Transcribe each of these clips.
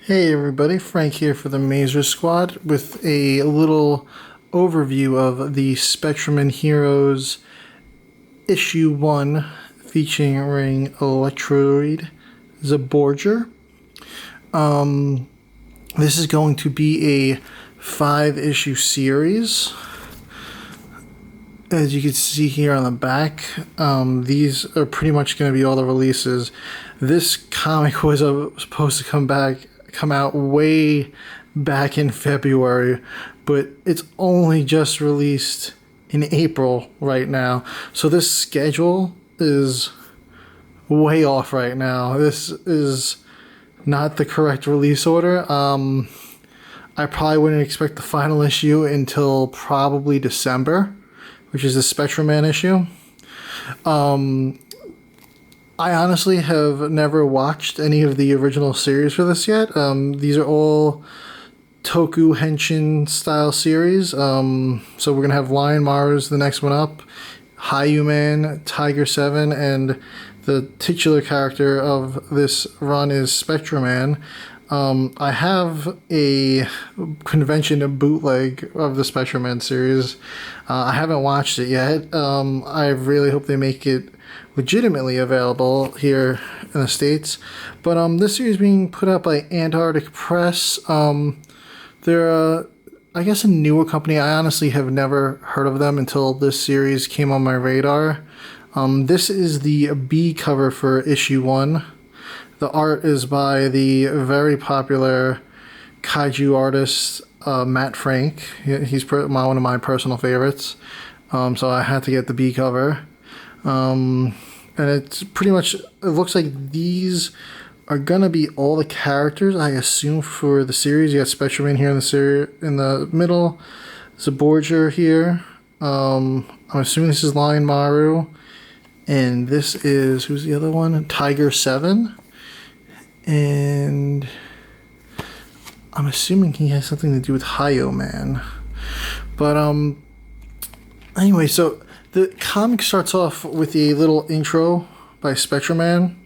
Hey everybody, Frank here for the Mazer Squad with a little overview of the Spectreman Heroes Issue 1 featuring Electroid Zaborger. This is going to be a 5-issue series. As you can see here on the back, these are pretty much going to be all the releases. This comic was supposed to come out way back in February, but it's only just released in April right now. So this schedule is way off right now. This is not the correct release order. I probably wouldn't expect the final issue until probably December, which is the Spectreman issue. I honestly have never watched any of the original series for this yet. These are all Toku Henshin style series. So we're going to have Lion Mars, the next one up, Hayuman, Tiger 7, and the titular character of this run is Spectreman. I have a convention bootleg of the Spectreman series. I haven't watched it yet. I really hope they make it legitimately available here in the States. But this series is being put out by Antarctic Press. They're, I guess, a newer company. I honestly have never heard of them until this series came on my radar. This is the B cover for issue 1. The art is by the very popular kaiju artist Matt Frank. He's one of my personal favorites. So I had to get the B cover. And it's pretty much, it looks like these are gonna be all the characters, I assume, for the series. You got Spectreman here in the middle, Zaborger here. I'm assuming this is Lion Maru, and this is, who's the other one? Tiger 7. And I'm assuming he has something to do with Hayuman. But anyway, so the comic starts off with a little intro by Spectreman.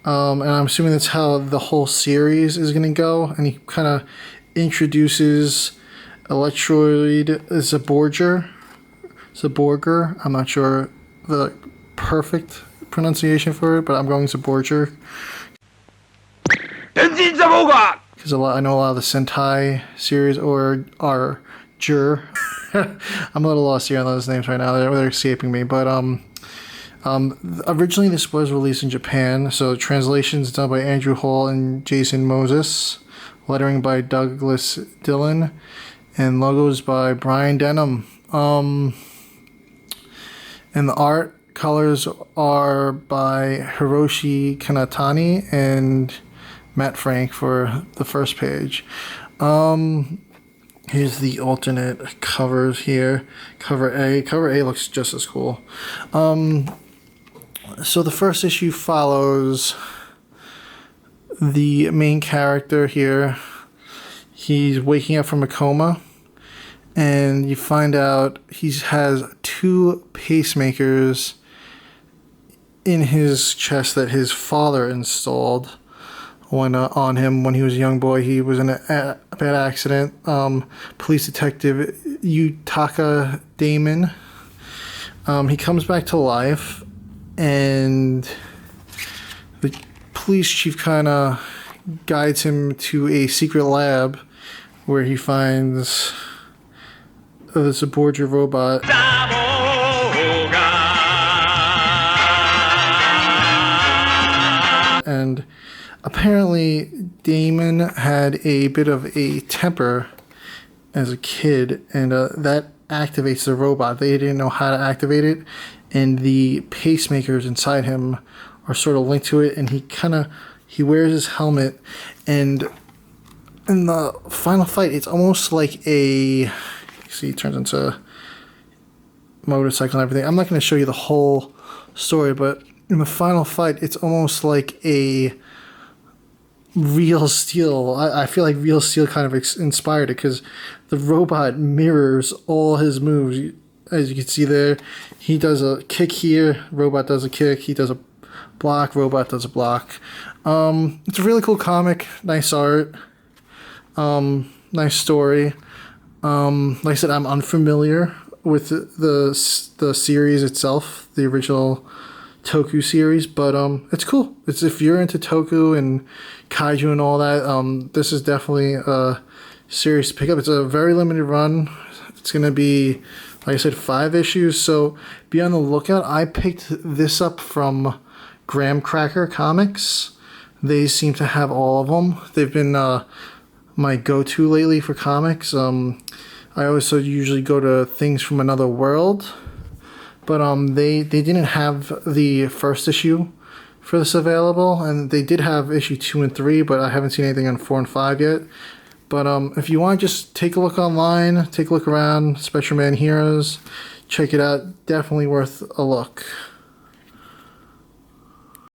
And I'm assuming that's how the whole series is going to go. And he kind of introduces Electroid Zaborger. I'm not sure the perfect pronunciation for it, but I'm going Zaborger. Because I know a lot of the Sentai series are Jur. I'm a little lost here on those names right now. They're escaping me. But originally this was released in Japan. So translations done by Andrew Hall and Jason Moses. Lettering by Douglas Dillon. And logos by Brian Denham. And the art colors are by Hiroshi Kanatani and Matt Frank for the first page. Here's the alternate covers here. Cover A. Cover A looks just as cool. So the first issue follows the main character here. He's waking up from a coma, and you find out he has 2 pacemakers in his chest that his father installed on him when he was a young boy. He was in a bad accident. Police detective Yutaka Damon. He comes back to life, and the police chief kind of guides him to a secret lab where he finds the Zaborger robot. And apparently, Damon had a bit of a temper as a kid, and that activates the robot. They didn't know how to activate it, and the pacemakers inside him are sort of linked to it, and he wears his helmet, and in the final fight, it's almost like he turns into a motorcycle and everything. I'm not going to show you the whole story, but in the final fight, it's almost like a Real Steel. I feel like Real Steel kind of inspired it, because the robot mirrors all his moves. As you can see there, he does a kick here, robot does a kick. He does a block, robot does a block. It's a really cool comic, nice art, nice story. Like I said, I'm unfamiliar with the series itself, the original Toku series, but it's cool. It's if you're into Toku and kaiju and all that, this is definitely a series to pick up. It's a very limited run. It's gonna be, like I said, 5 issues. So be on the lookout. I picked this up from Graham Cracker Comics. They seem to have all of them. They've been my go-to lately for comics. I also usually go to Things from Another World, but they didn't have the first issue for this available, and they did have issue 2 and 3, but I haven't seen anything on 4 and 5 yet. But if you want, just take a look online, take a look around, Spectreman Heroes, check it out. Definitely worth a look.